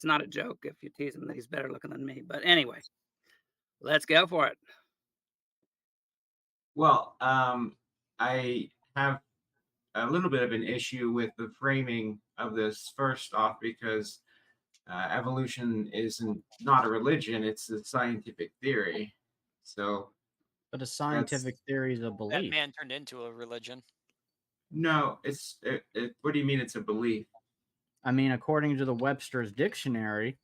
It's not a joke if you tease him that he's better looking than me. But anyway, let's go for it. Well, I have a little bit of an issue with the framing of this first off because evolution isn't not a religion; it's a scientific theory. So But a that's scientific theory is a That belief. man turned into a religion. no. What do you mean? It's a belief? I mean, according to the Webster's dictionary,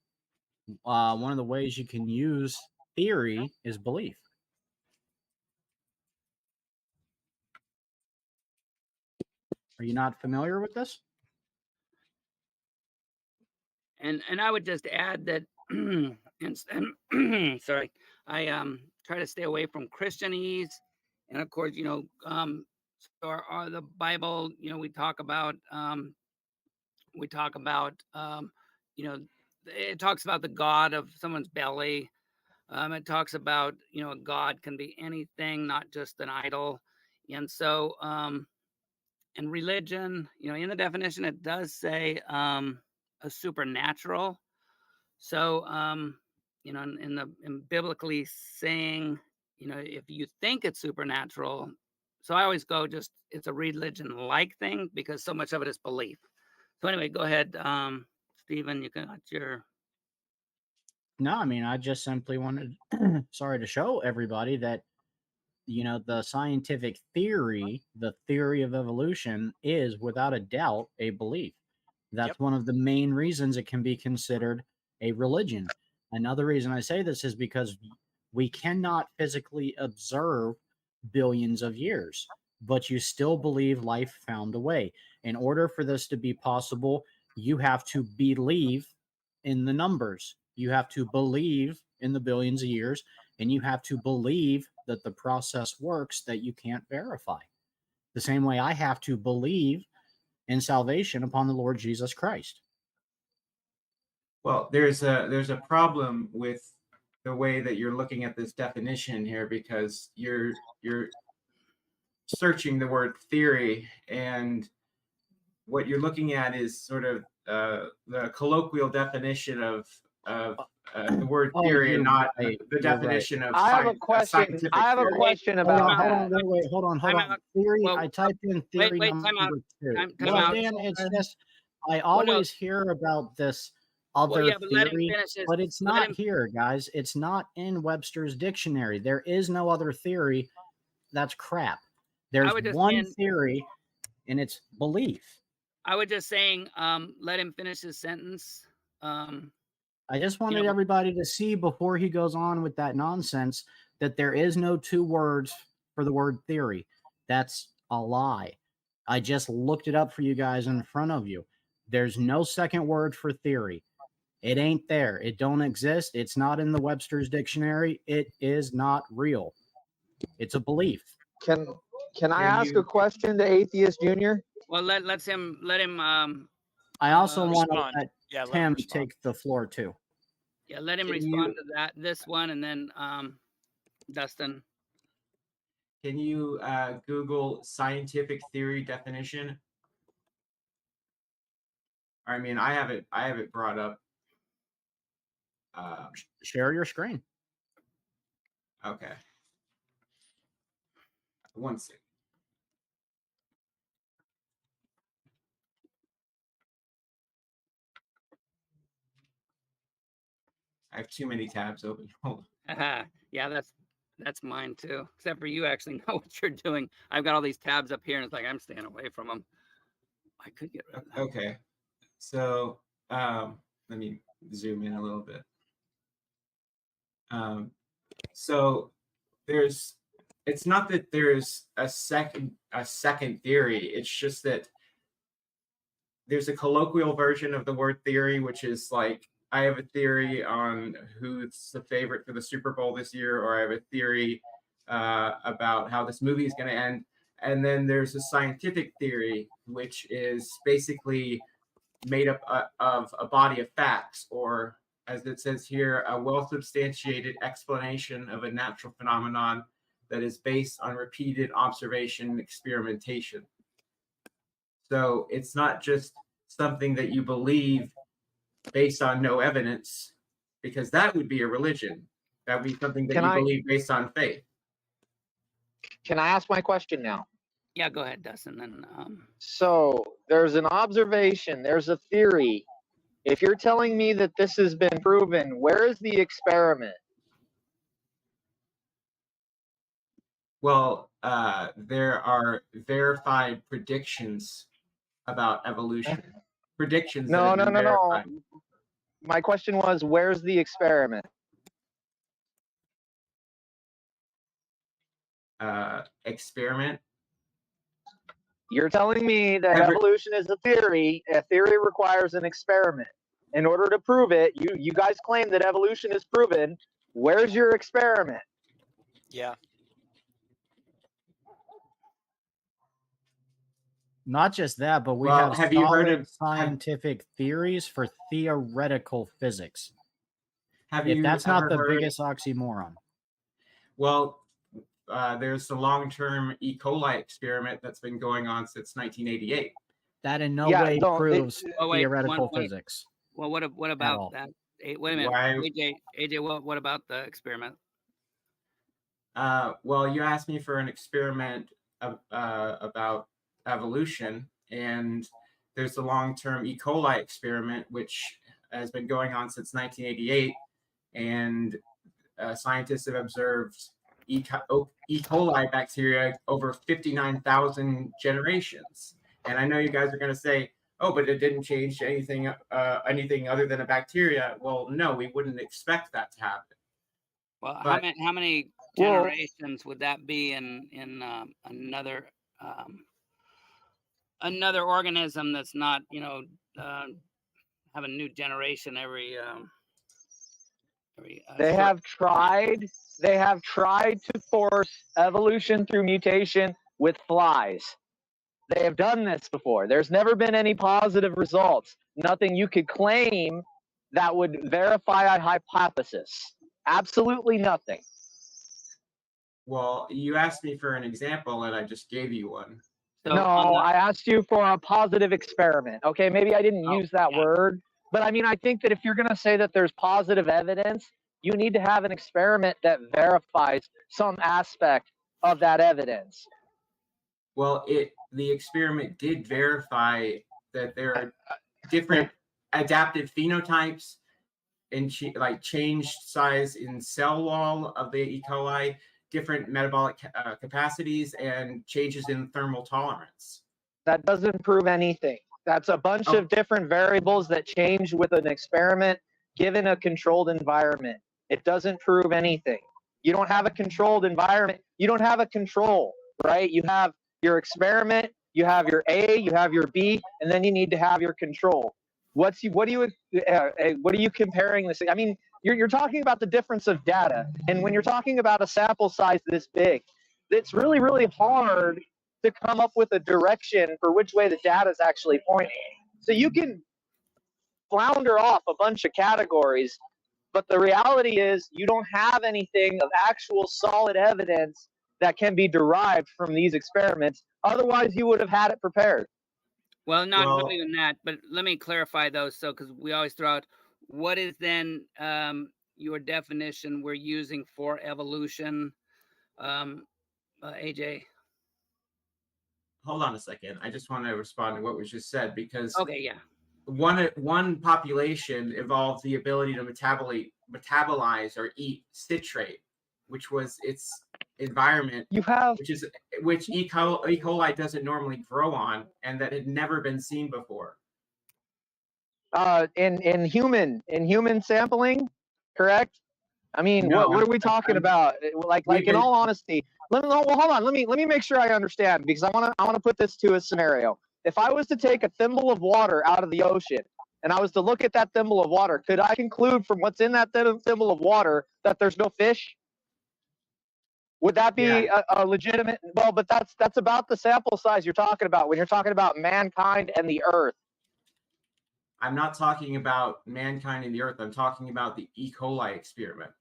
one of the ways you can use theory is belief. Are you not familiar with this? And I would just add that sorry, I try to stay away from Christianese, and of course, so the Bible, we talk about you know, it talks about the God of someone's belly. It talks about a God can be anything, not just an idol, and so and religion, in the definition, it does say a supernatural. So, in biblically saying, if you think it's supernatural, so I always go just it's a religion-like thing because so much of it is belief. So anyway, go ahead, Stephen. You got your No, I mean, I just simply wanted, sorry, to show everybody that, the scientific theory, the theory of evolution, is without a doubt a belief. That's Yep. one of the main reasons it can be considered a religion. Another reason I say this is because we cannot physically observe billions of years, but you still believe life found a way. In order for this to be possible, you have to believe in the numbers. You have to believe in the billions of years, and you have to believe that the process works that you can't verify. The same way I have to believe in salvation upon the Lord Jesus Christ. Well, there's a problem with the way that you're looking at this definition here because you're searching the word theory, and what you're looking at is sort of the colloquial definition of the word Oh, theory and you're not right. the You're right. definition of I have a question. scientific I have a theory. question Hold on, about hold that. on, wait, hold on. time out. Theory. Well, I typed in theory wait, time out. number 2. Time Well, out. Dan, it's just I Well, no. always hear about this Well, other yeah, but let him theory, finish his. but it's Let not him. here, guys. It's not in Webster's dictionary. There is no other theory. That's crap. There's was just one saying- theory, and it's belief. I was just saying, let him finish his sentence. I just wanted everybody to see before he goes on with that nonsense that there is no 2 words for the word theory. That's a lie. I just looked it up for you guys in front of you. There's no second word for theory. It ain't there. It don't exist. It's not in the Webster's dictionary. It is not real. It's a belief. Can I ask a question to Atheist Junior? Well, let him. I also want to respond. let Yeah, let him Tim respond. take the floor too. Yeah, let him Can respond you- to this one, and then Dustin. Can you Google scientific theory definition? I mean, I have it brought up. Share your screen. Okay. One second. I have too many tabs open. Hold on. Yeah, that's mine too. Except for you actually know what you're doing. I've got all these tabs up here, and it's like I'm staying away from them. I could get rid of that. Okay. So let me zoom in a little bit. So it's not that there's a second theory. It's just that there's a colloquial version of the word theory, which is like, I have a theory on who's the favorite for the Super Bowl this year, or I have a theory about how this movie is going to end. And then there's a scientific theory, which is basically made up of a body of facts, or as it says here, a well-substantiated explanation of a natural phenomenon that is based on repeated observation and experimentation. So it's not just something that you believe based on no evidence, because that would be a religion. That would be something that Can you I- believe based on faith. Can I ask my question now? Yeah, go ahead, Dustin. Then So there's an observation, there's a theory. If you're telling me that this has been proven, where is the experiment? Well, there are verified predictions about evolution. Predictions that No, have no, been no, no. verified. My question was, where's the experiment? Experiment. You're telling me that Every- evolution is a theory. A theory requires an experiment. In order to prove it, you guys claim that evolution is proven. Where's your experiment? Yeah. Not just that, but we Well, have you heard solid of scientific theories for theoretical physics. Have If you that's not ever the heard? biggest oxymoron. Well, there's the long-term E. coli experiment that's been going on since 1988. That in no Yeah, way don't- proves Oh, wait, theoretical wait. physics. well, what all. about that? Wait a minute, Why- AJ. What about the experiment? Well, you asked me for an experiment about evolution, and there's the long-term E. coli experiment, which has been going on since 1988, and scientists have observed E. coli bacteria over 59,000 generations. And I know you guys are going to say, oh, but it didn't change anything other than a bacteria. Well, no, we wouldn't expect that to happen. Well, But- how many Well- generations would that be in another another organism that's not have a new generation every They have tried to force evolution through mutation with flies. They have done this before. There's never been any positive results. Nothing you could claim that would verify a hypothesis. Absolutely nothing. Well, you asked me for an example, and I just gave you one. So No, on the- I asked you for a positive experiment. Okay, maybe I didn't Oh, use that yeah. word, but I mean, I think that if you're going to say that there's positive evidence, you need to have an experiment that verifies some aspect of that evidence. Well, the experiment did verify that there are different adaptive phenotypes and like changed size in cell wall of the E. coli, different metabolic capacities, and changes in thermal tolerance. That doesn't prove anything. That's a bunch Oh. of different variables that change with an experiment given a controlled environment. It doesn't prove anything. You don't have a controlled environment. You don't have a control, right? You have your experiment, you have your A, you have your B, and then you need to have your control. What are you comparing this? I mean, you're talking about the difference of data, and when you're talking about a sample size this big, it's really, really hard to come up with a direction for which way the data is actually pointing. So you can flounder off a bunch of categories, but the reality is you don't have anything of actual solid evidence that can be derived from these experiments. Otherwise, you would have had it prepared. Well, not Well- even that, but let me clarify those. So, because we always throw out, what is then your definition we're using for evolution, AJ? Hold on a second. I just want to respond to what was just said, because Okay, yeah. one population evolved the ability to metabolize or eat citrate, which was its environment, You have which E. coli doesn't normally grow on, and that had never been seen before. in human sampling, correct? I mean, No, what are we talking about? Like in all honesty, hold on. Let me make sure I understand, because I want to put this to a scenario. If I was to take a thimble of water out of the ocean and I was to look at that thimble of water, could I conclude from what's in that thimble of water that there's no fish? Would that be a legitimate? Well, but that's about the sample size you're talking about when you're talking about mankind and the earth. I'm not talking about mankind and the earth. I'm talking about the E. coli experiment.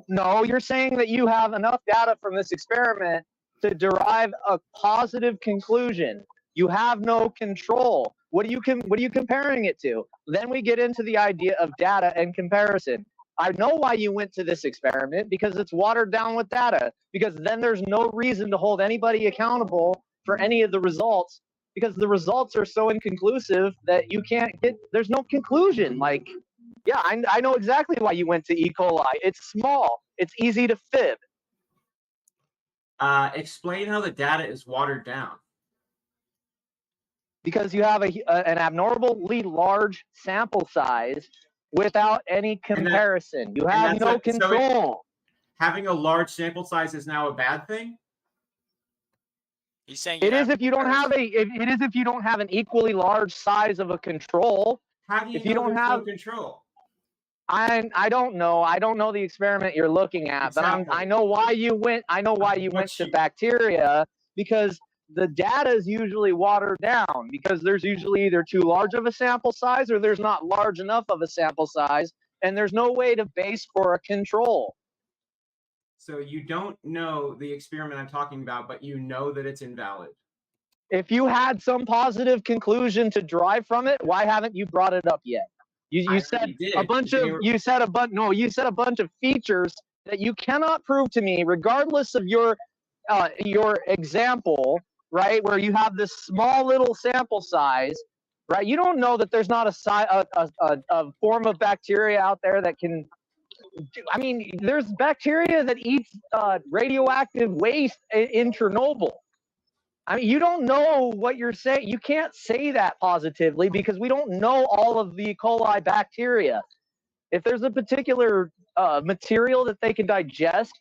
No, you're saying that you have enough data from this experiment to derive a positive conclusion. You have no control. What are you comparing it to? Then we get into the idea of data and comparison. I know why you went to this experiment, because it's watered down with data, because then there's no reason to hold anybody accountable for any of the results, because the results are so inconclusive that you can't get, there's no conclusion. Like, yeah, I know exactly why you went to E. coli. It's small. It's easy to fib. Explain how the data is watered down. Because you have an abnormally large sample size without any comparison. You have no control. Having a large sample size is now a bad thing? He's saying It is if you don't have if you don't have an equally large size of a control. How do you If know you don't there's have no control? I don't know. I don't know the experiment you're looking at, Exactly. but I know why you went. I know why you went to bacteria, because the data is usually watered down, because there's usually either too large of a sample size or there's not large enough of a sample size, and there's no way to base for a control. So you don't know the experiment I'm talking about, but you know that it's invalid. If you had some positive conclusion to derive from it, why haven't you brought it up yet? You said a bunch of you said a bunch of features that you cannot prove to me, regardless of your example, right? Where you have this small little sample size, right? You don't know that there's not a form of bacteria out there that can. I mean, there's bacteria that eats radioactive waste in Chernobyl. I mean, you don't know what you're saying. You can't say that positively, because we don't know all of the E. coli bacteria. If there's a particular material that they can digest,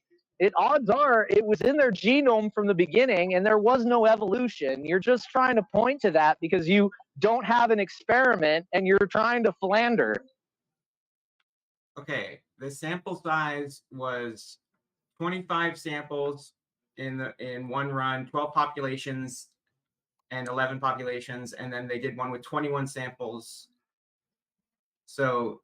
odds are it was in their genome from the beginning, and there was no evolution. You're just trying to point to that because you don't have an experiment and you're trying to philander. Okay, the sample size was 25 samples in one run, 12 populations and 11 populations, and then they did one with 21 samples. So,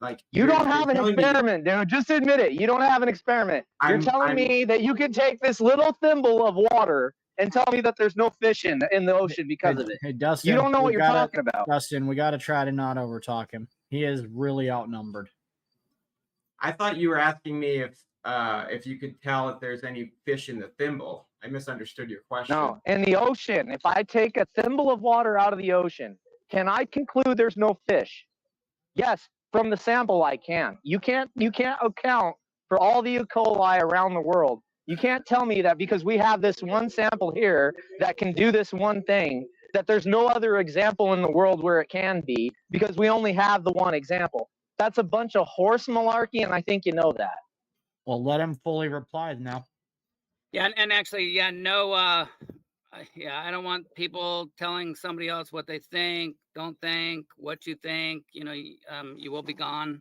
like, you don't have an experiment, dude. Just admit it. You don't have an experiment. You're telling me that you can take this little thimble of water and tell me that there's no fish in the ocean because of it. Hey, Dustin, you don't know what you're talking about. Dustin, we got to try to not overtalk him. He is really outnumbered. I thought you were asking me if you could tell if there's any fish in the thimble. I misunderstood your question. No, in the ocean, if I take a thimble of water out of the ocean, can I conclude there's no fish? Yes, from the sample I can. You can't account for all the E. coli around the world. You can't tell me that because we have this one sample here that can do this one thing, that there's no other example in the world where it can be, because we only have the one example. That's a bunch of horse malarkey, and I think you know that. Well, let him fully reply now. Yeah, and actually, yeah, no, yeah, I don't want people telling somebody else what they think, don't think, what you think. You know, you will be gone.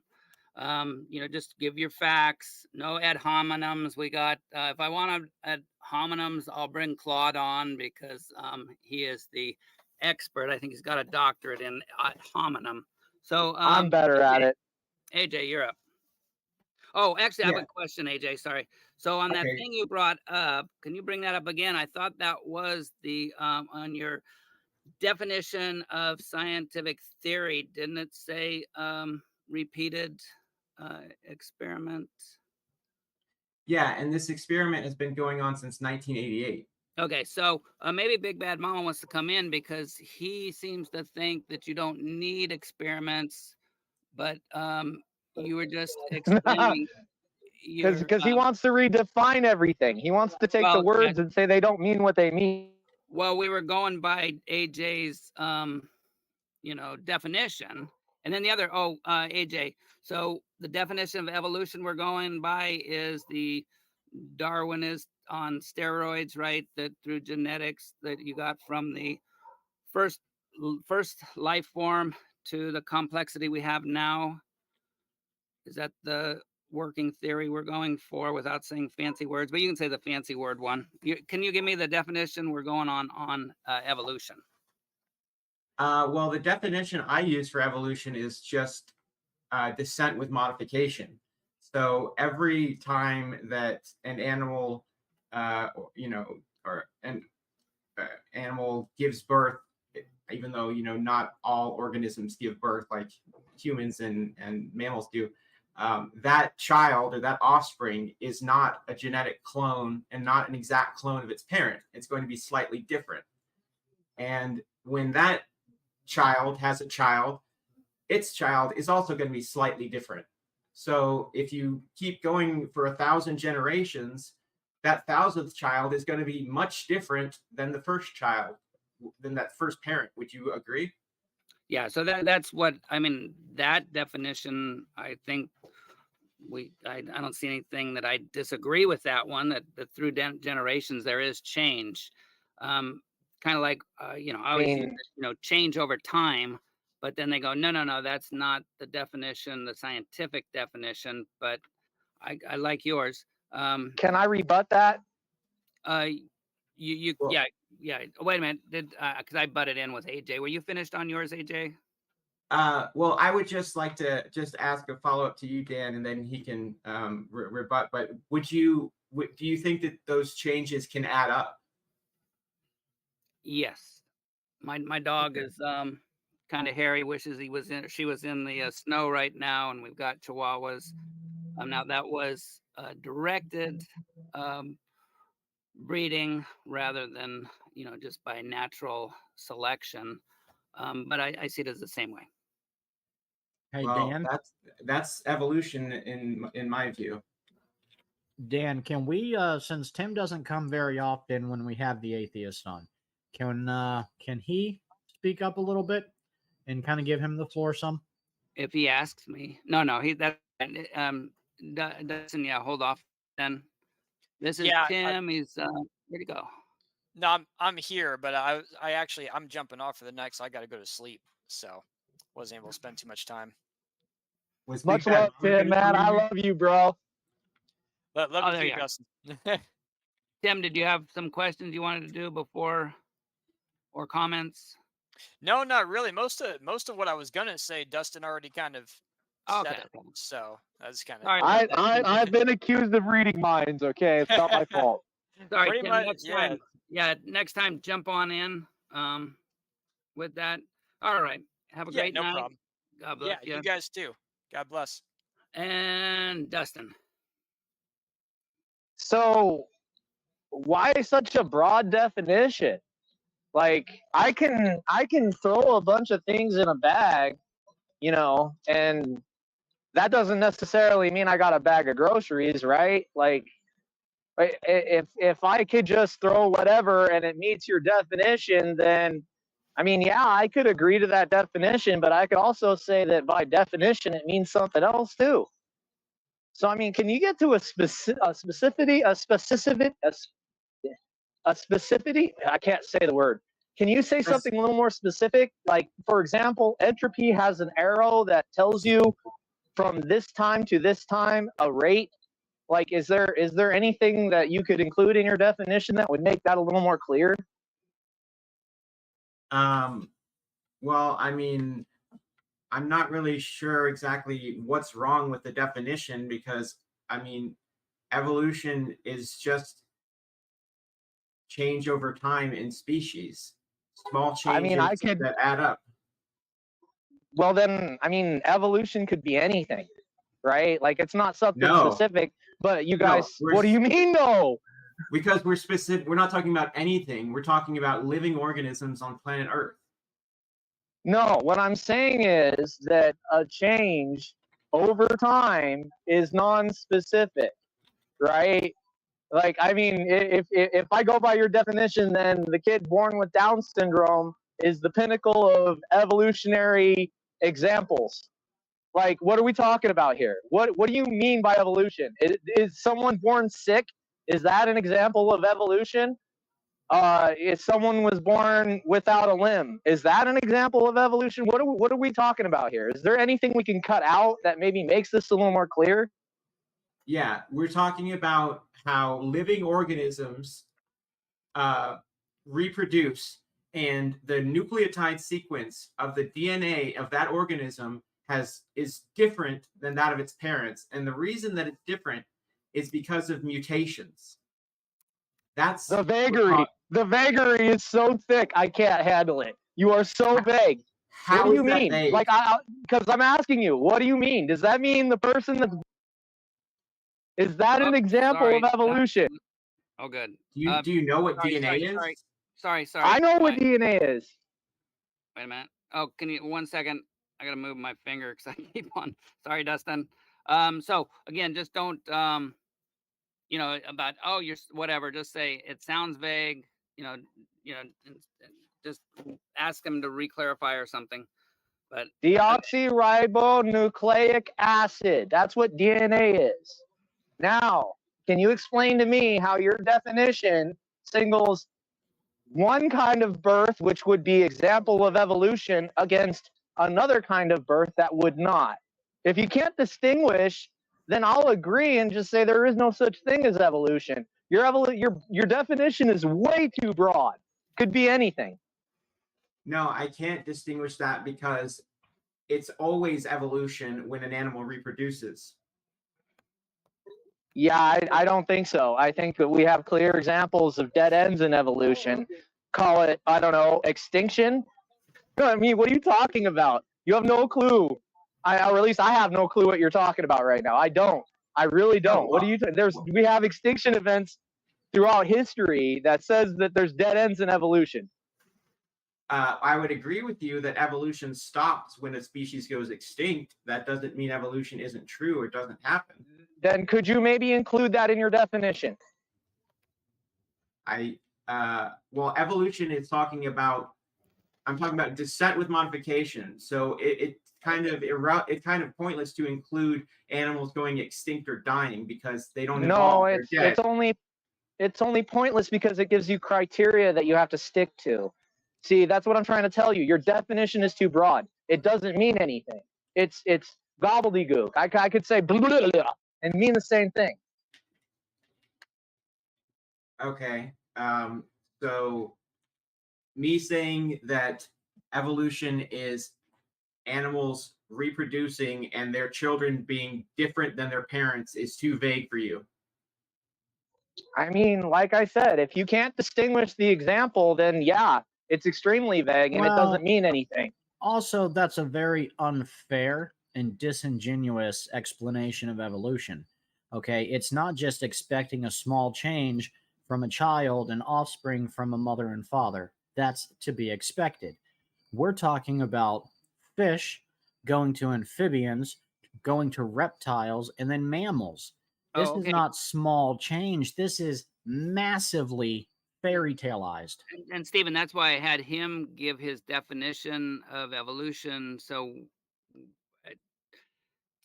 You know, just give your facts. No ad hominems. We got. If I want ad hominems, I'll bring Claude on, because he is the expert. I think he's got a doctorate in ad hominem. So I'm better at it. AJ, you're up. Oh, actually, I have a question, AJ. Sorry. So on that thing you brought up, can you bring that up again? I thought that was the on your definition of scientific theory. Didn't it say repeated experiment? Yeah, and this experiment has been going on since 1988. Okay, so maybe Big Bad Mama wants to come in, because he seems to think that you don't need experiments, but you were just explaining. Because he wants to redefine everything. He wants to take the words and say they don't mean what they mean. Well, we were going by AJ's, you know, definition, and then the other. AJ. So the definition of evolution we're going by is the Darwinist on steroids, right? That through genetics that you got from the first life form to the complexity we have now. Is that the working theory we're going for, without saying fancy words? But you can say the fancy word one. Can you give me the definition we're going on evolution? Well, the definition I use for evolution is just descent with modification. So every time that an animal, you know, animal gives birth, even though not all organisms give birth like humans and mammals do, that child or that offspring is not a genetic clone and not an exact clone of its parent. It's going to be slightly different. And when that child has a child, its child is also going to be slightly different. So if you keep going for 1,000 generations, that 1,000th child is going to be much different than the first child, than that first parent. Would you agree? Yeah, so that's what I mean. That definition, I think I don't see anything that I disagree with that one. That through generations there is change, kind of like I always use change over time. But then they go, no, that's not the definition, the scientific definition. But I like yours. Can I rebut that? Well, Yeah. Wait a minute, because I butted in with AJ. Were you finished on yours, AJ? Well, I would just like to ask a follow-up to you, Dan, and then he can rebut. But do you think that those changes can add up? Yes. My dog is kind of hairy. Wishes she was in the snow right now, and we've got Chihuahuas. Now that was directed breeding rather than just by natural selection. But I see it as the same way. Hey, Well, Dan. that's evolution in my view. Dan, can we, since Tim doesn't come very often when we have the atheist on, can he speak up a little bit and kind of give him the floor some? If he asks me, no, Dustin, yeah, hold off then. This is Tim. He's where'd he go? No, I'm here, but I'm jumping off for the next. I got to go to sleep, so wasn't able to spend too much time. Much love, Tim, man. I love you, bro. Love you, Dustin. Tim, did you have some questions you wanted to do before, or comments? No, not really. Most of what I was gonna say, Dustin already kind of said it. So that's kind of. I've been accused of reading minds. Okay, it's not my fault. Sorry, Tim, next time. Yeah, next time jump on in with that. All right. Have a great night. No problem. God bless you. You guys too. God bless. And Dustin. So why such a broad definition? Like I can throw a bunch of things in a bag, and that doesn't necessarily mean I got a bag of groceries, right? Like if I could just throw whatever and it meets your definition, then I mean, yeah, I could agree to that definition, but I could also say that by definition it means something else too. So I mean, can you get to a specificity? I can't say the word. Can you say something a little more specific? Like, for example, entropy has an arrow that tells you from this time to this time a rate. Like, is there anything that you could include in your definition that would make that a little more clear? Well, I mean, I'm not really sure exactly what's wrong with the definition because, I mean, evolution is just change over time in species. Small changes that add up. Well, then, I mean, evolution could be anything, right? Like, it's not something specific, but you guys, what do you mean, no? Because we're specific. We're not talking about anything. We're talking about living organisms on planet Earth. No, what I'm saying is that a change over time is non-specific, right? Like, I mean, if I go by your definition, then the kid born with Down syndrome is the pinnacle of evolutionary examples. Like, what are we talking about here? What do you mean by evolution? Is someone born sick? Is that an example of evolution? If someone was born without a limb, is that an example of evolution? What are we talking about here? Is there anything we can cut out that maybe makes this a little more clear? Yeah, we're talking about how living organisms reproduce, and the nucleotide sequence of the DNA of that organism is different than that of its parents. And the reason that it's different is because of mutations. That's the vagary. The vagary is so thick, I can't handle it. You are so vague. What How do is you that mean? vague? Like, because I'm asking you, what do you mean? Does that mean the person that's is that Oh, an example sorry. of evolution? Oh, good. Do you know what Sorry, DNA sorry, is? sorry. I know what DNA is. Wait a minute. Oh, can you 1 second? I gotta move my finger because I keep on. Sorry, Dustin. So again, just don't about you're whatever. Just say it sounds vague. And just ask them to re-clarify or something. But Deoxyribonucleic acid. That's what DNA is. Now, can you explain to me how your definition singles one kind of birth, which would be example of evolution, against another kind of birth that would not? If you can't distinguish, then I'll agree and just say there is no such thing as evolution. Your definition is way too broad. Could be anything. No, I can't distinguish that because it's always evolution when an animal reproduces. Yeah, I don't think so. I think that we have clear examples of dead ends in evolution. Call it, I don't know, extinction. No, I mean, what are you talking about? You have no clue. Or at least I have no clue what you're talking about right now. I don't. I really don't. What do you? We have extinction events throughout history that says that there's dead ends in evolution. I would agree with you that evolution stops when a species goes extinct. That doesn't mean evolution isn't true or doesn't happen. Then could you maybe include that in your definition? Well, evolution is talking about. I'm talking about descent with modification. So it's kind of pointless to include animals going extinct or dying because they don't evolve. No, it's only pointless because it gives you criteria that you have to stick to. See, that's what I'm trying to tell you. Your definition is too broad. It doesn't mean anything. It's gobbledygook. I could say blah, blah, blah, and mean the same thing. Okay. So me saying that evolution is animals reproducing and their children being different than their parents is too vague for you. I mean, like I said, if you can't distinguish the example, then yeah, it's extremely vague and it doesn't mean anything. Also, that's a very unfair and disingenuous explanation of evolution. Okay, it's not just expecting a small change from a child and offspring from a mother and father. That's to be expected. We're talking about fish going to amphibians, going to reptiles, and then mammals. This is not small change. This is massively fairy taleized. And Stephen, that's why I had him give his definition of evolution. So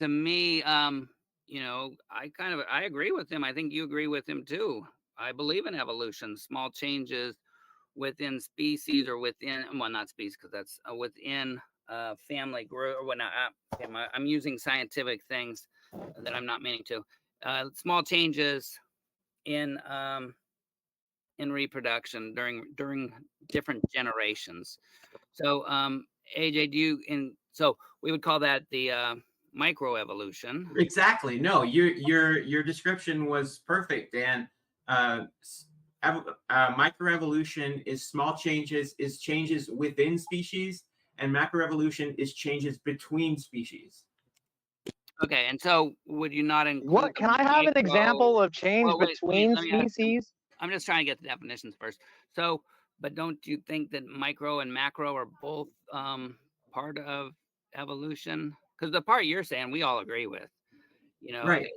to me, I agree with him. I think you agree with him too. I believe in evolution, small changes within species or within, well, not species, because that's within family group or whatnot. I'm using scientific things that I'm not meaning to. Small changes in reproduction during different generations. So AJ, so we would call that the microevolution. Exactly. No, your description was perfect. And microevolution is small changes, is changes within species, and macroevolution is changes between species. Okay, and so would you not include? What can I have an example of change between species? I'm just trying to get the definitions first. So, but don't you think that micro and macro are both part of evolution? Because the part you're saying we all agree with, right?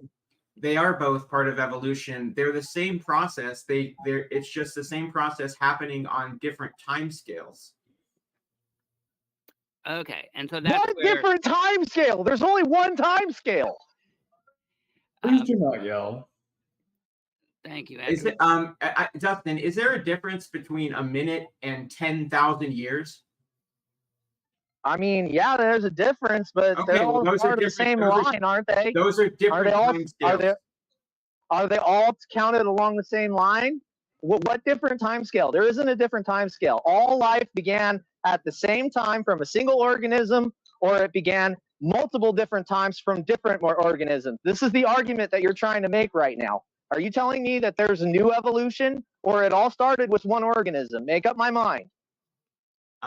They are both part of evolution. They're the same process. It's just the same process happening on different time scales. Okay, and so that's what different time scale? There's only one time scale. Please do not yell. Thank you, Andrew. Is it, Dustin, is there a difference between a minute and 10,000 years? I mean, yeah, there's a difference, but they're all part of the same line, aren't they? Those are different time scales. Are they all counted along the same line? What different time scale? There isn't a different time scale. All life began at the same time from a single organism, or it began multiple different times from different organisms. This is the argument that you're trying to make right now. Are you telling me that there's a new evolution, or it all started with one organism? Make up my mind.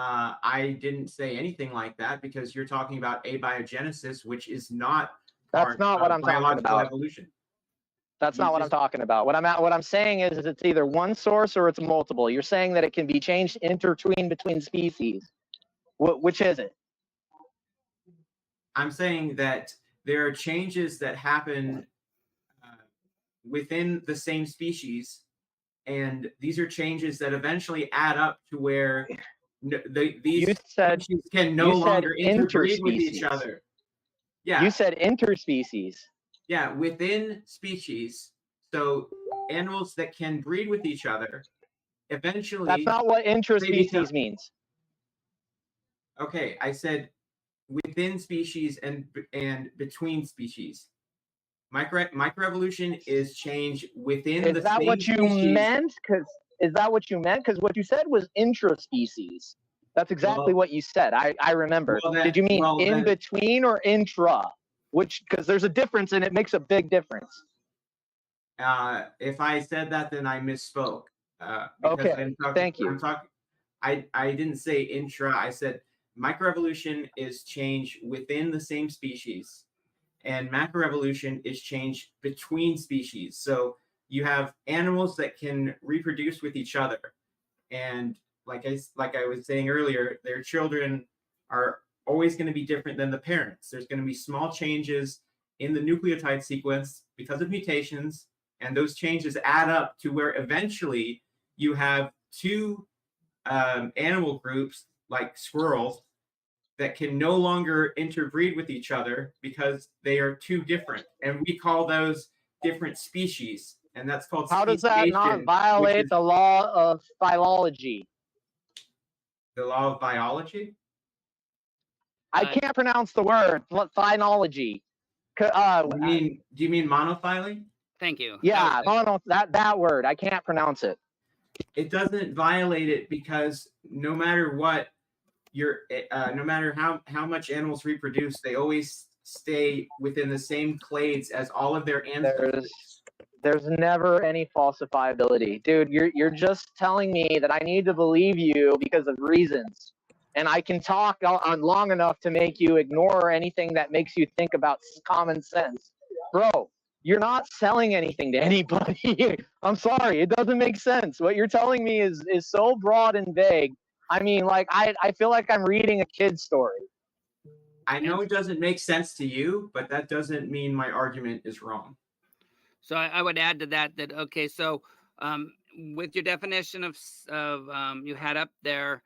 I didn't say anything like that because you're talking about abiogenesis, which is not That's part not what of I'm talking biological about. evolution. That's You not what I'm just- talking about. What I'm saying is it's either one source or it's multiple. You're saying that it can be changed between species. Which is it? I'm saying that there are changes that happen within the same species, and these are changes that eventually add up to where these You said species can no you said longer interbreed with each interspecies. other. You Yeah, said interspecies. yeah, within species. So animals that can breed with each other, That's eventually not what they become. interspecies means. Okay, I said within species and between species. Microevolution is change within Is the that same what you species. meant? Is that what you meant? Because what you said was intraspecies. That's exactly Well, what you said. I remember. Did you mean in between or intra? Which, because there's a difference and it makes a big difference. If I said that, then I misspoke. Because Okay, thank you. I didn't say intra. I said microevolution is change within the same species, and macroevolution is change between species. So you have animals that can reproduce with each other, and like I was saying earlier, their children are always going to be different than the parents. There's going to be small changes in the nucleotide sequence because of mutations, and those changes add up to where eventually you have two animal groups like squirrels that can no longer interbreed with each other because they are too different, and we call those different species, and that's called How does that not speciation, which violate is the law of phylology? the law of biology. I can't pronounce the word phynology. Do you mean monophyly? Thank you. Yeah, that word. I can't pronounce it. It doesn't violate it because no matter what, no matter how much animals reproduce, they always stay within the same clades as all of their ancestors. There's never any falsifiability, dude. You're just telling me that I need to believe you because of reasons, and I can talk on long enough to make you ignore anything that makes you think about common sense, bro. You're not selling anything to anybody. I'm sorry, it doesn't make sense. What you're telling me is so broad and vague. I mean, like I feel like I'm reading a kid's story. I know it doesn't make sense to you, but that doesn't mean my argument is wrong. So I would add to that okay, so with your definition of you had up there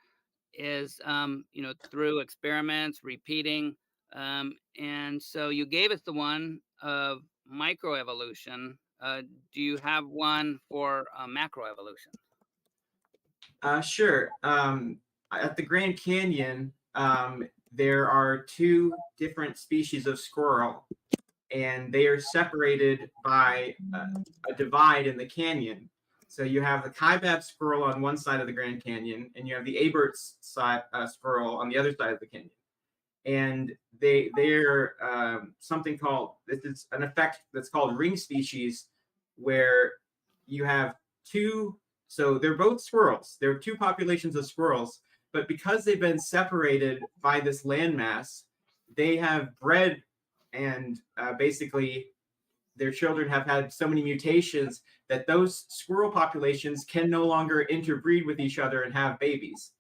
is through experiments, repeating, and so you gave us the one of microevolution. Do you have one for macroevolution? Sure. At the Grand Canyon, there are two different species of squirrel, and they are separated by a divide in the canyon. So you have the kaibab squirrel on one side of the Grand Canyon, and you have the Abert's squirrel on the other side of the canyon. And they're something called, this is an effect that's called ring species, where you have two, so they're both squirrels. There are two populations of squirrels, but because they've been separated by this landmass, they have bred, and basically their children have had so many mutations that those squirrel populations can no longer interbreed with each other and have babies.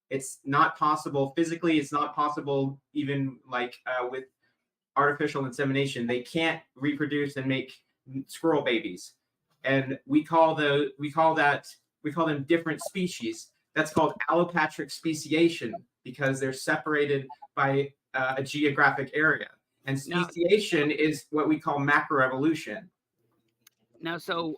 It's not possible physically. It's not possible even like with artificial insemination. They can't reproduce and make squirrel babies, and we call them different species. That's called allopatric speciation because they're separated by a geographic area. And speciation is what we call macroevolution. Now, so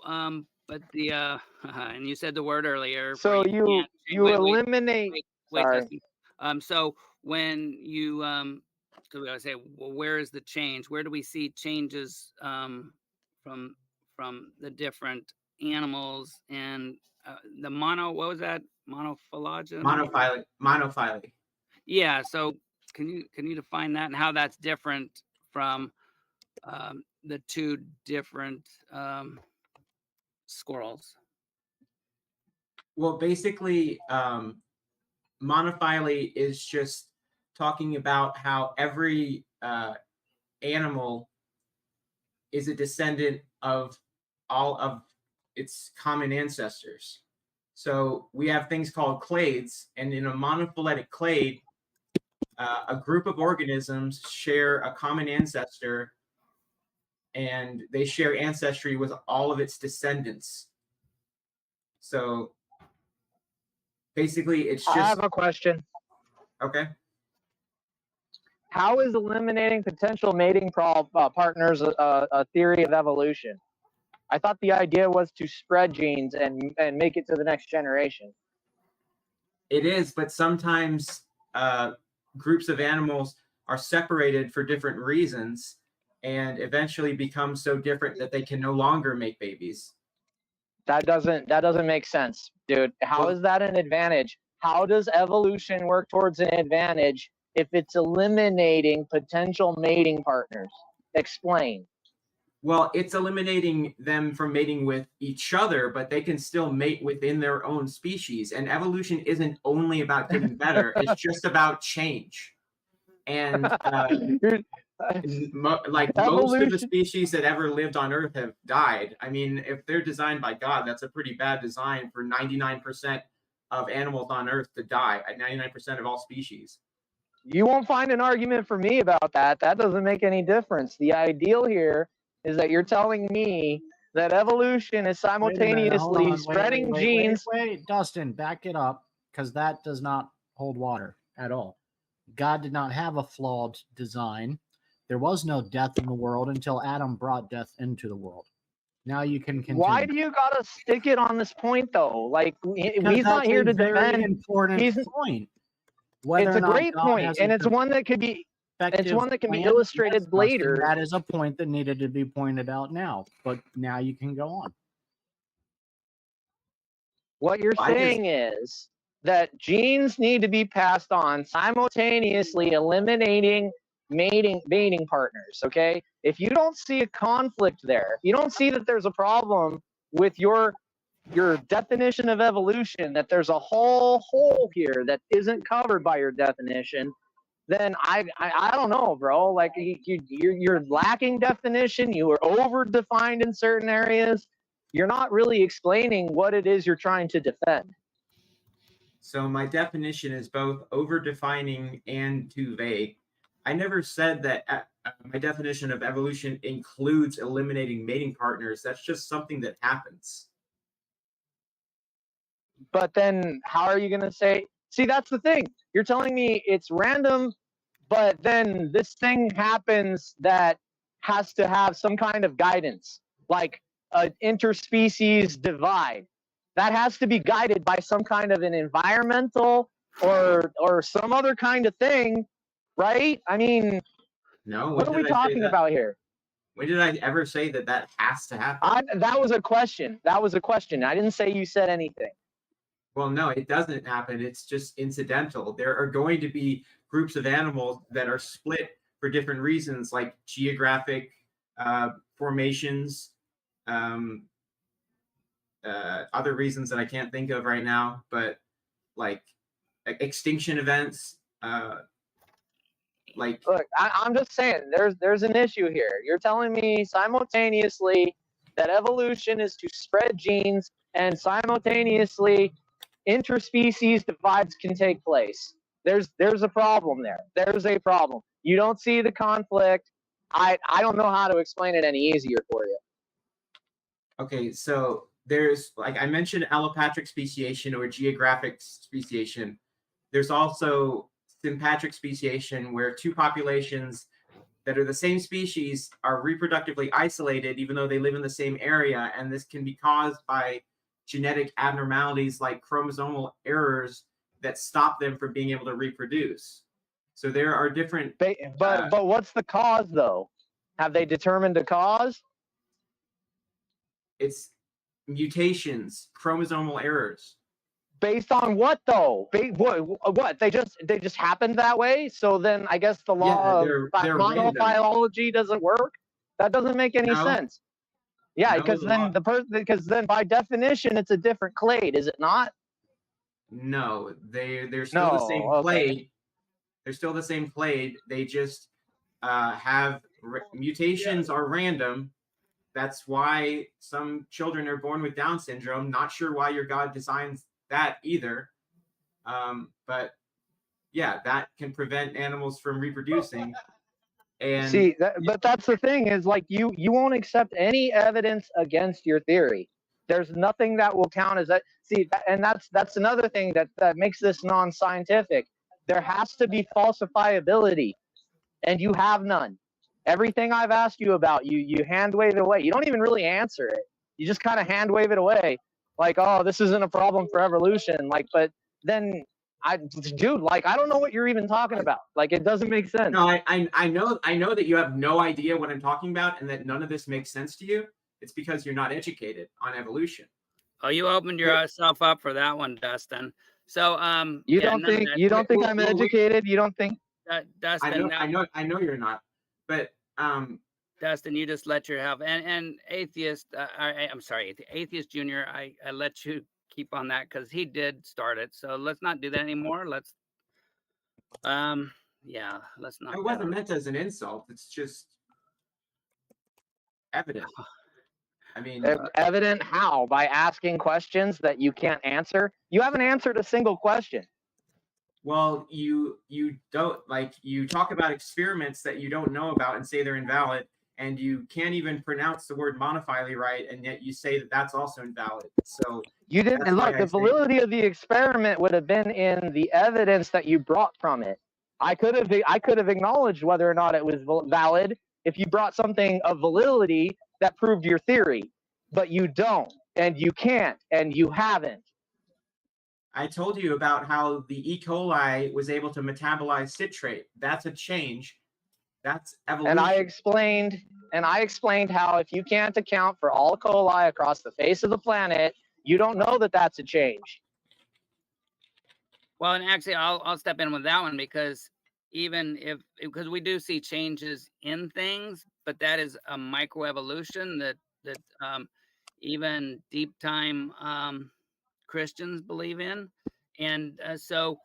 but the and you said the word earlier. So you eliminate. Wait, so when you because I say, well, where is the change? Where do we see changes from the different animals and the what was that? Monophyly. Yeah. So can you define that and how that's different from the two different squirrels? Well, basically, monophyly is just talking about how every animal is a descendant of all of its common ancestors. So we have things called clades, and in a monophyletic clade, a group of organisms share a common ancestor, and they share ancestry with all of its descendants. So basically, it's I just have a question. okay. How is eliminating potential mating partners a theory of evolution? I thought the idea was to spread genes and make it to the next generation. It is, but sometimes groups of animals are separated for different reasons and eventually become so different that they can no longer make babies. That doesn't make sense, dude. How is that an advantage? How does evolution work towards an advantage if it's eliminating potential mating partners? Explain. Well, it's eliminating them from mating with each other, but they can still mate within their own species. And evolution isn't only about getting better, it's just about change. And like most of the species that ever lived on Earth have died. I mean, if they're designed by God, that's a pretty bad design for 99% of animals on Earth to die, at 99% of all species. You won't find an argument for me about that. That doesn't make any difference. The ideal here is that you're telling me that evolution is simultaneously spreading genes. Wait, Dustin, back it up, because that does not hold water at all. God did not have a flawed design. There was no death in the world until Adam brought death into the world. Now you can continue. Why do you gotta stick it on this point though? Like he's not here to defend. Important point. It's a great point, and it's one that could be. It's one that can be illustrated later. That is a point that needed to be pointed out now, but now you can go on. What you're saying is that genes need to be passed on simultaneously, eliminating mating partners. Okay, if you don't see a conflict there, if you don't see that there's a problem with your definition of evolution, that there's a whole hole here that isn't covered by your definition, then I don't know, bro. Like you're lacking definition. You are over defined in certain areas. You're not really explaining what it is you're trying to defend. So my definition is both over defining and too vague. I never said that my definition of evolution includes eliminating mating partners. That's just something that happens. But then how are you going to say, see, that's the thing. You're telling me it's random, but then this thing happens that has to have some kind of guidance, like an interspecies divide. That has to be guided by some kind of an environmental or some other kind of thing, right? I mean, no. What are we talking about here? When did I ever say that has to happen? That was a question. That was a question. I didn't say you said anything. Well, no, it doesn't happen. It's just incidental. There are going to be groups of animals that are split for different reasons, like geographic formations, other reasons that I can't think of right now, but like extinction events. Look, I'm just saying, there's an issue here. You're telling me simultaneously that evolution is to spread genes, and simultaneously interspecies divides can take place. There's a problem there. There's a problem. You don't see the conflict. I don't know how to explain it any easier for you. Okay, so there's, like I mentioned, allopatric speciation or geographic speciation. There's also sympatric speciation, where two populations that are the same species are reproductively isolated even though they live in the same area, and this can be caused by genetic abnormalities like chromosomal errors that stop them from being able to reproduce. So there are different but what's the cause though? Have they determined a cause? It's mutations, chromosomal errors. Based on what though? What? They just happened that way? So then I guess the law of monophylology doesn't work? That doesn't make any sense. Yeah, No, because then because then by definition it's a different clade, is it not? No, they're still the same No. Okay. clade. They're still the same clade. They just have mutations are random. That's why some children are born with Down syndrome. Not sure why your God designs that either. But yeah, that can prevent animals from reproducing. And See, but that's the thing is like you won't accept any evidence against your theory. There's nothing that will count as that. See, and that's another thing that makes this non-scientific. There has to be falsifiability, and you have none. Everything I've asked you about, you hand wave it away. You don't even really answer it. You just kind of hand wave it away, like, oh, this isn't a problem for evolution. Like, but then dude, like, I don't know what you're even talking about. Like, it doesn't make sense. no, I know that you have no idea what I'm talking about, and that none of this makes sense to you. It's because you're not educated on evolution. Oh, you opened yourself up for that one, Dustin. So, You yeah, don't none of think that. I'm educated? You don't think? Dustin, I know you're not, but Dustin, you just let your help and atheist. I'm sorry, atheist junior. I let you keep on that because he did start it. So let's not do that anymore. Let's yeah, let's not. it wasn't meant as an insult. It's just evident. I mean, Evident how? By asking questions that you can't answer? You haven't answered a single question. well, you don't like you talk about experiments that you don't know about and say they're invalid, and you can't even pronounce the word monophyly right, and yet you say that that's also invalid. So You didn't that's why look. The I say validity of the experiment would have been in the evidence that you brought from it. I could have acknowledged whether or not it was valid if you brought something of validity that proved your theory, but you don't, and you can't, and you haven't. I told you about how the E. coli was able to metabolize citrate. That's a change. That's evolution. And I explained how if you can't account for all coli across the face of the planet, you don't know that that's a change. Well, and actually, I'll step in with that one because even because we do see changes in things, but that is a microevolution that even deep time Christians believe in, and so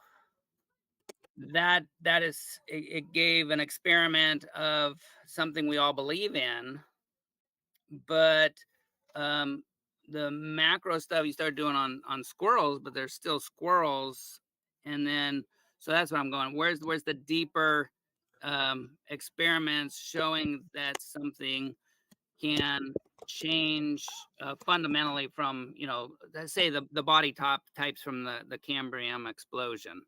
that is it gave an experiment of something we all believe in, but um, the macro stuff you start doing on squirrels, but there's still squirrels, and then so that's what I'm going. Where's the deeper experiments showing that something can change fundamentally from let's say the body types from the Cambrian explosion,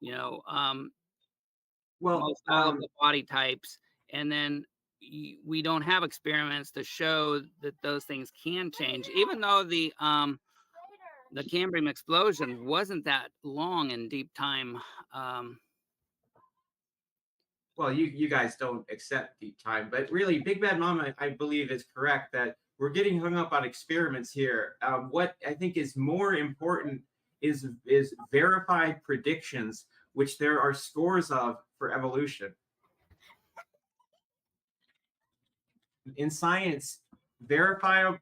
well, most all of the body types, and then we don't have experiments to show that those things can change, even though the Cambrian explosion wasn't that long in deep time. well, you guys don't accept deep time, but really, Big Bad Mama, I believe, is correct that we're getting hung up on experiments here. What I think is more important is verified predictions, which there are scores of for evolution. In science, verified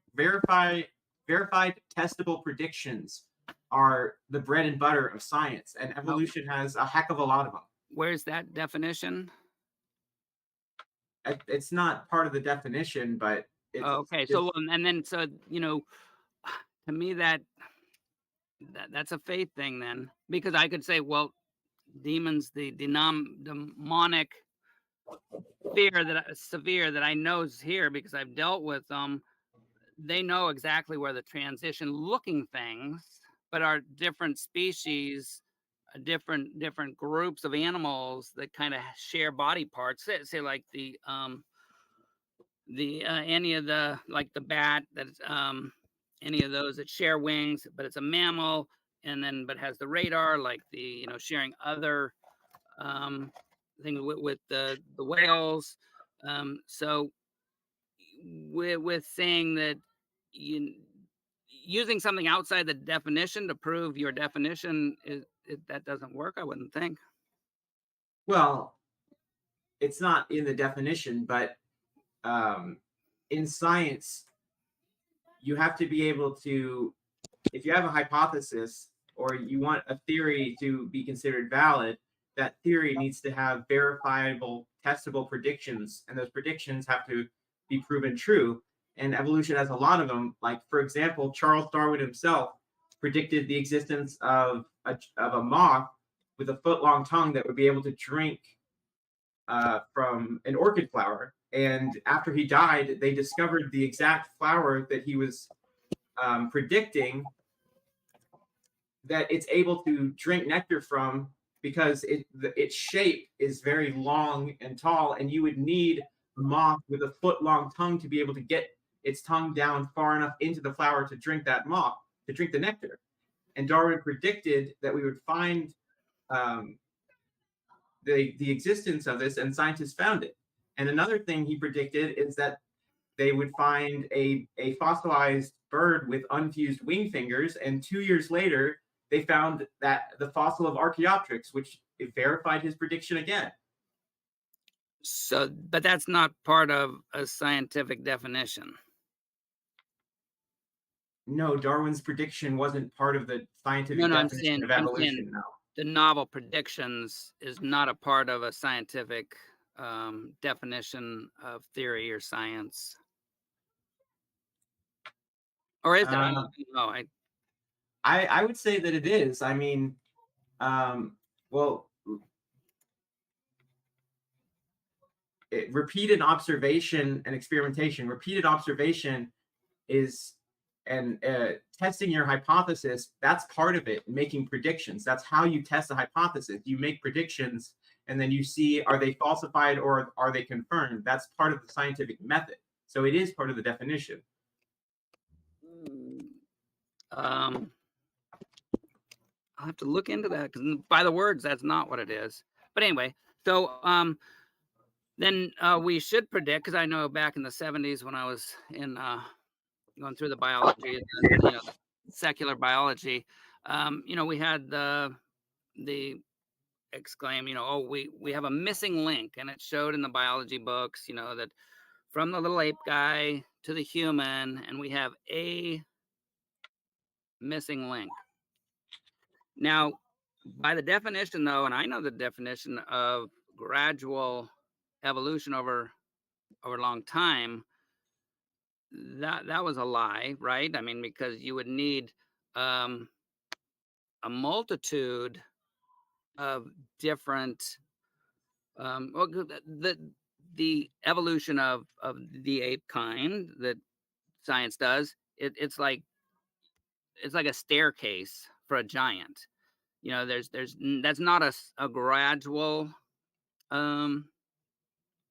testable predictions are the bread and butter of science, and evolution has a heck of a lot of them. Where's that definition? It's not part of the definition, but it's Okay, so and then so to me that's a faith thing then, because I could say, well, demons, the demonic severe that I know is here because I've dealt with them. They know exactly where the transition looking things, but are different species, different groups of animals that kind of share body parts. Say like the any of the like the bat that's any of those that share wings, but it's a mammal, and then but has the radar, like the sharing other things with the whales. So with saying that using something outside the definition to prove your definition that doesn't work, I wouldn't think. well, it's not in the definition, but in science, you have to be able to, if you have a hypothesis or you want a theory to be considered valid, that theory needs to have verifiable, testable predictions, and those predictions have to be proven true. And evolution has a lot of them. Like, for example, Charles Darwin himself predicted the existence of a moth with a foot-long tongue that would be able to drink from an orchid flower. And after he died, they discovered the exact flower that he was predicting that it's able to drink nectar from, because its shape is very long and tall, and you would need a moth with a foot-long tongue to be able to get its tongue down far enough into the flower to drink the nectar. And Darwin predicted that we would find the existence of this, and scientists found it. And another thing he predicted is that they would find a fossilized bird with unfused wing fingers, and 2 years later, they found that the fossil of Archaeopteryx, which verified his prediction again. So, but that's not part of a scientific definition. No, Darwin's prediction wasn't part of the scientific No, I'm definition saying, of evolution. No. the novel predictions is not a part of a scientific definition of theory or science. Or is it? I don't know. I would say that it is. I mean, well, repeated observation and experimentation. Repeated observation is, and testing your hypothesis, that's part of it. Making predictions, that's how you test a hypothesis. You make predictions, and then you see, are they falsified or are they confirmed? That's part of the scientific method. So it is part of the definition. I'll have to look into that, because by the words, that's not what it is. But anyway, so then we should predict, because I know back in the 70s when I was in going through the biology, secular biology, we had the exclaim, oh, we have a missing link, and it showed in the biology books, that from the little ape guy to the human, and we have a missing link. Now, by the definition, though, and I know the definition of gradual evolution over a long time, that was a lie, right? I mean, because you would need a multitude of different the evolution of the ape kind that science does. It's like a staircase for a giant. That's not a gradual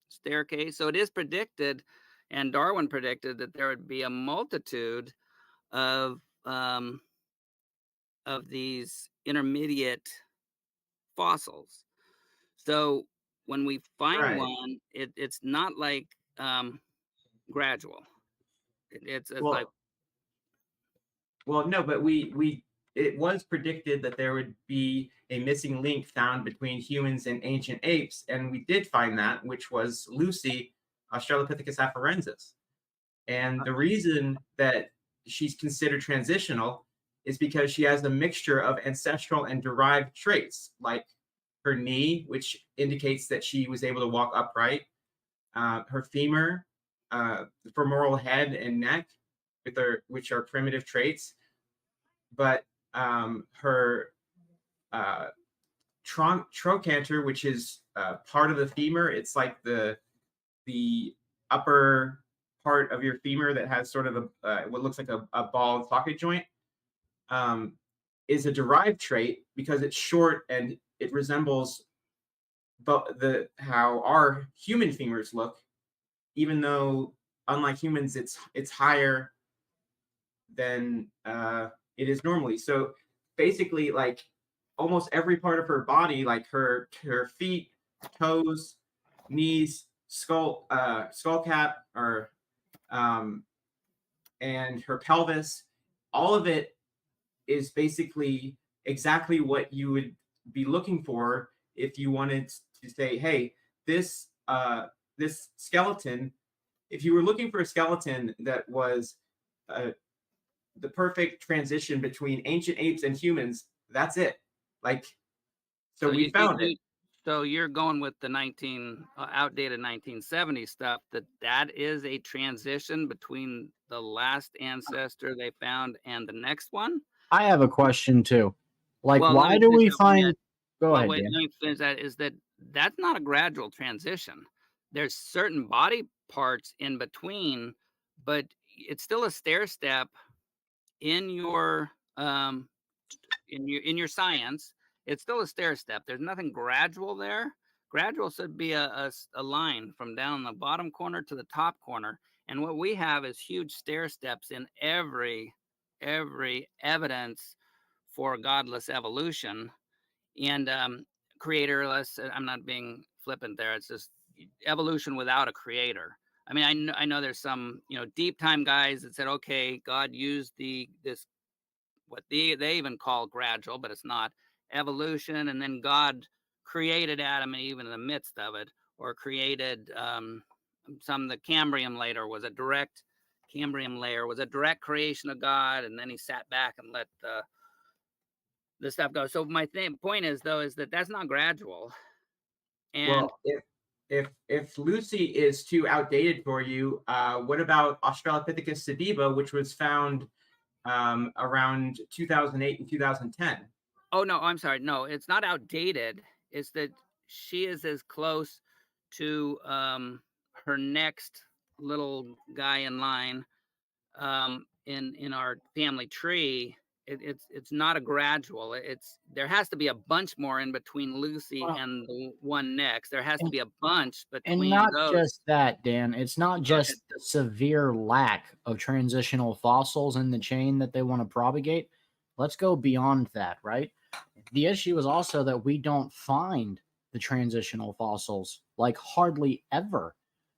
staircase. So it is predicted, and Darwin predicted, that there would be a multitude of these intermediate fossils. So when we find one, it's not like gradual. It's like, well, no, but it was predicted that there would be a missing link found between humans and ancient apes, and we did find that, which was Lucy, Australopithecus afarensis. And the reason that she's considered transitional is because she has a mixture of ancestral and derived traits, like her knee, which indicates that she was able to walk upright, her femur, femoral head and neck, which are primitive traits, but her trochanter, which is part of the femur, it's like the upper part of your femur that has sort of what looks like a ball and socket joint, is a derived trait because it's short and it resembles how our human femurs look, even though, unlike humans, it's higher than it is normally. So basically, like, almost every part of her body, like her feet, toes, knees, skull cap, or and her pelvis, all of it is basically exactly what you would be looking for if you wanted to say, hey, this skeleton, if you were looking for a skeleton that was the perfect transition between ancient apes and humans. That's it. Like, so we found it. So you're going with the outdated 1970s stuff. That is a transition between the last ancestor they found and the next one. I have a question too. Like, Well, let why me do finish we up on find? that. Go Well, ahead, wait, Dan. let me finish that. Is that's not a gradual transition. There's certain body parts in between, but it's still a stair step in your in your science. It's still a stair step. There's nothing gradual there. Gradual should be a line from down the bottom corner to the top corner. And what we have is huge stair steps in every evidence for godless evolution and creatorless. I'm not being flippant there. It's just evolution without a creator. I mean, I know there's some deep time guys that said, okay, God used this what they even call gradual, but it's not, evolution, and then God created Adam and Eve in the midst of it, or created the Cambrian layer was a direct creation of God, and then he sat back and let the stuff go. So my point is though is that that's not gradual. And well, if Lucy is too outdated for you, what about Australopithecus sediba, which was found around 2008 and 2010? Oh no, I'm sorry. No, it's not outdated. It's that she is as close to her next little guy in line in our family tree. It's not a gradual. There has to be a bunch more in between Lucy Well, and the one next. There has to be a bunch And between not those. just that, Dan. It's not Go ahead. just the severe lack of transitional fossils in the chain that they want to propagate. Let's go beyond that, right? The issue is also that we don't find the transitional fossils, like hardly ever.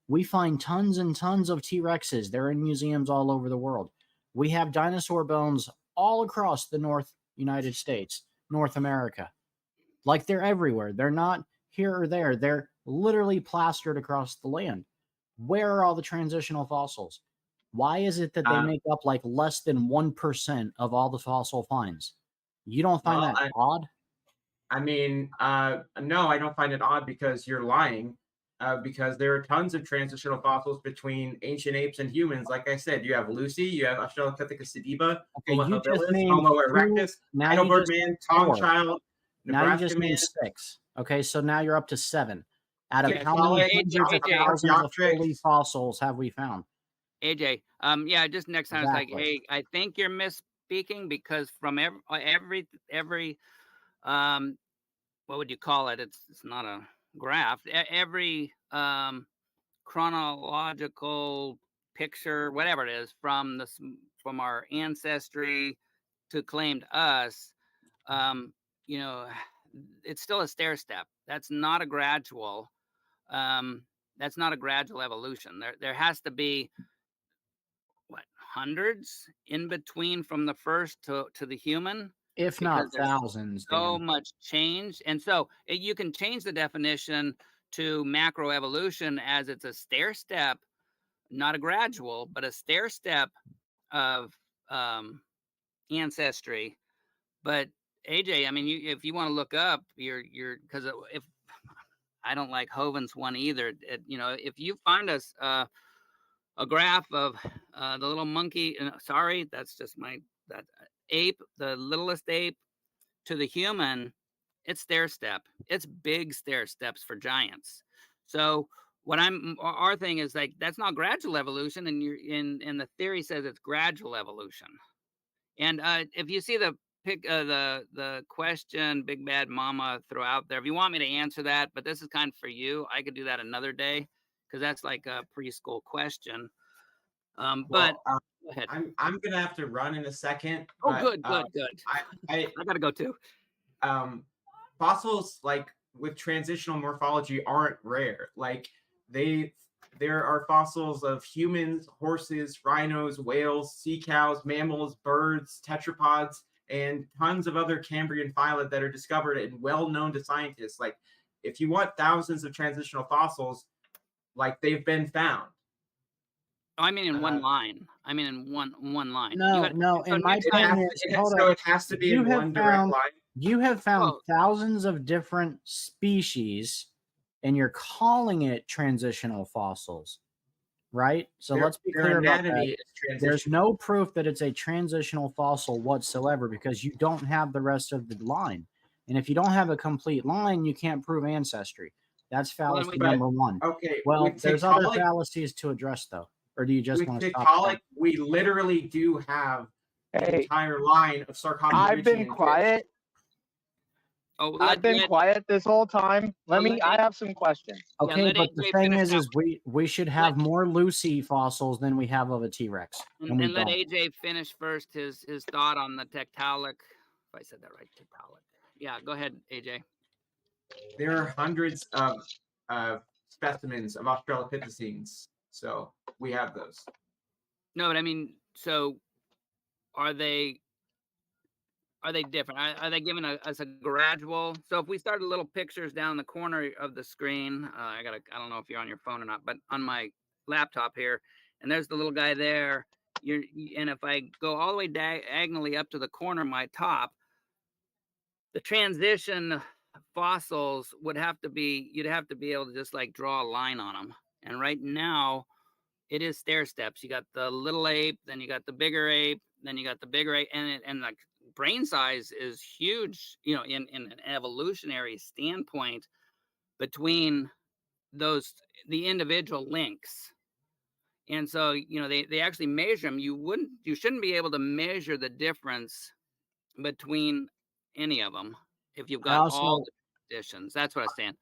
We find tons and tons of T-Rexes. They're in museums all over the world. We have dinosaur bones all across the North United States, North America. Like they're everywhere. They're not here or there. They're literally plastered across the land. Where are all the transitional fossils? Why is it that they make up like less than 1% of all the fossil finds? You don't find Well, that odd? I mean, no, I don't find it odd because you're lying. Because there are tons of transitional fossils between ancient apes and humans. Like I said, you have Lucy, you have Australopithecus sediba, Okay, Homo you just habilis, named Homo two. erectus, Now you Heidelberg just man, named Tom four. Child, Now you Nebraska just man. named 6. Okay, so now you're up to 7. Out of Okay, how so many AJ, hundreds of thousands of Archaeopteryx. fully fossils have we found? AJ, yeah, just next time Exactly. it's like, hey, I think you're misspeaking because from every what would you call it? It's not a graph. Every chronological picture, whatever it is, from our ancestry to claimed us, um, you know, it's still a stair step. That's not a gradual. That's not a gradual evolution. There has to be hundreds in between from the first to the human, If because not there's thousands, so Dan. much change. And so you can change the definition to macroevolution as it's a stair step, not a gradual, but a stair step of ancestry. But AJ, I mean, if you want to look up because if I don't like Hoven's one either, if you find us a graph of the little monkey, sorry, that's just that ape, the littlest ape to the human, it's stair step. It's big stair steps for giants. So our thing is like that's not gradual evolution, and the theory says it's gradual evolution. And if you see the the question Big Bad Mama throw out there, if you want me to answer that, but this is kind of for you, I could do that another day because that's like a preschool question. But Well, go ahead. I'm gonna have to run in a second. Oh, But, good. I I gotta go too. Fossils like with transitional morphology aren't rare. Like there are fossils of humans, horses, rhinos, whales, sea cows, mammals, birds, tetrapods, and tons of other Cambrian phyla that are discovered and well known to scientists. Like if you want thousands of transitional fossils, like they've been found. I mean, in one Uh, line. I mean, in one line. You No, got no. so And my next point time. is, hold so up. it has to be You in have one direct found line. you have found Well, thousands of different species, and you're calling it transitional fossils, right? So let's be Their clear about that. anatomy is There's transitional. no proof that it's a transitional fossil whatsoever because you don't have the rest of the line. And if you don't have a complete line, you can't prove ancestry. That's Well, then fallacy we- But number one. okay, Well, with there's other Tiktaalik, fallacies to address, though. Or do you just with want to stop Tiktaalik, there? we literally do have the Hey, entire line of I've been Sarcopterygian fish. quiet. Oh, I've been quiet this whole time. I have some questions. Yeah, Okay, let but the AJ thing finish is out. we should have more Lucy fossils than we have of a T-Rex, and we And let don't. AJ finish first his thought on the Tiktaalik. If I said that right, Tiktaalik. Yeah, go ahead, AJ. There are hundreds of specimens of Australopithecines, so we have those. No, but I mean, so are they different? Are they giving us a gradual? So if we start little pictures down the corner of the screen, I don't know if you're on your phone or not, but on my laptop here, and there's the little guy there. And if I go all the way diagonally up to the corner of my top, the transition fossils would have to be, you'd have to be able to just like draw a line on them. And right now, it is stair steps. You got the little ape, then you got the bigger ape, then you got the bigger ape, and like brain size is huge, you know, in an evolutionary standpoint between those the individual links. And so, you know, they actually measure them. You shouldn't be able to measure the difference between any of them if you've I got all also the traditions. That's what I'm saying.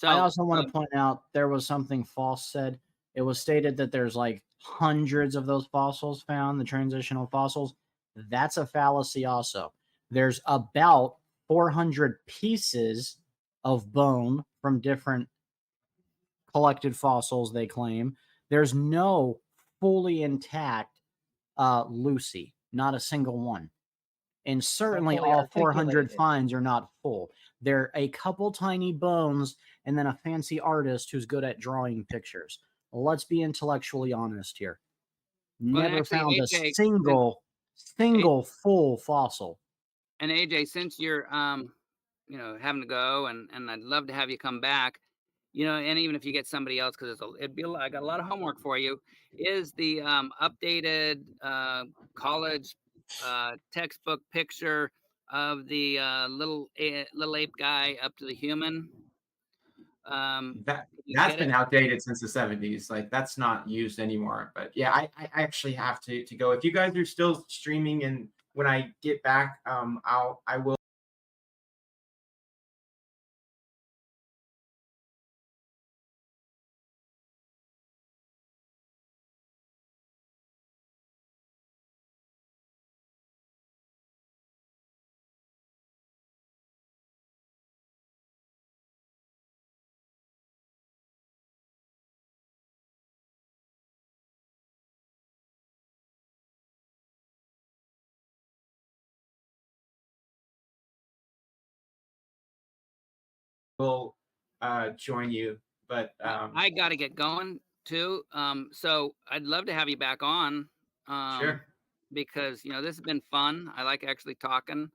I So, also want to point out there was something false said. It was stated that there's like hundreds of those fossils found, the transitional fossils. That's a fallacy also. There's about 400 pieces of bone from different collected fossils, they claim. There's no fully intact Lucy, not a single one. And certainly fully all 400 articulated. finds are not full. There are a couple tiny bones and then a fancy artist who's good at drawing pictures. Let's be intellectually honest here. well, Never actually, found a AJ, single full fossil. and AJ, since you're you know, having to go, and I'd love to have you come back, you know, and even if you get somebody else, because it'd be a lot, I got a lot of homework for you. Is the updated college textbook picture of the little ape guy up to the human? That Can you that's get been it? outdated since the 70s. Like that's not used anymore. But yeah, I actually have to go. If you guys are still streaming and when I get back, I will join you. But I got to get going too. So I'd love to have you back on. sure. Because you know this has been fun. I like actually talking,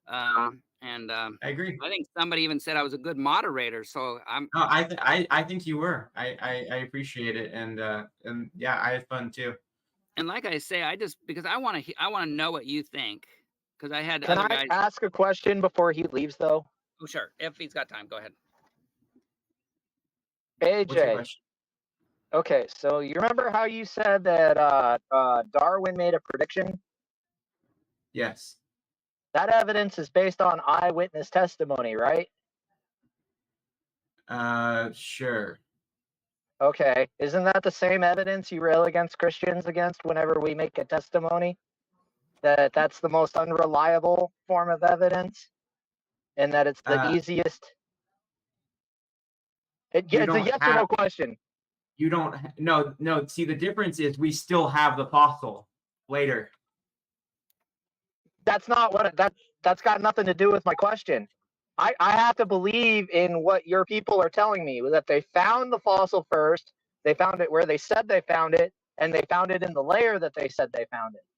and I agree. I think somebody even said I was a good moderator. So No, I think you were. I appreciate it, and yeah, I had fun too. and like I say, I just because I want to know what you think because I had Can other I guys. ask a question before he leaves, though? Oh sure, if he's got time, go ahead. What's your AJ, question? okay, so you remember how you said that Darwin made a prediction? Yes. That evidence is based on eyewitness testimony, right? Sure. Okay, isn't that the same evidence you rail against Christians against whenever we make a testimony? That's the most unreliable form of evidence, and that it's the easiest. It's a yes or no question. You don't. No. See, the difference is we still have the fossil later. That's not what that's got nothing to do with my question. I have to believe in what your people are telling me, that they found the fossil first. They found it where they said they found it. and they found it in the layer that they said they found it.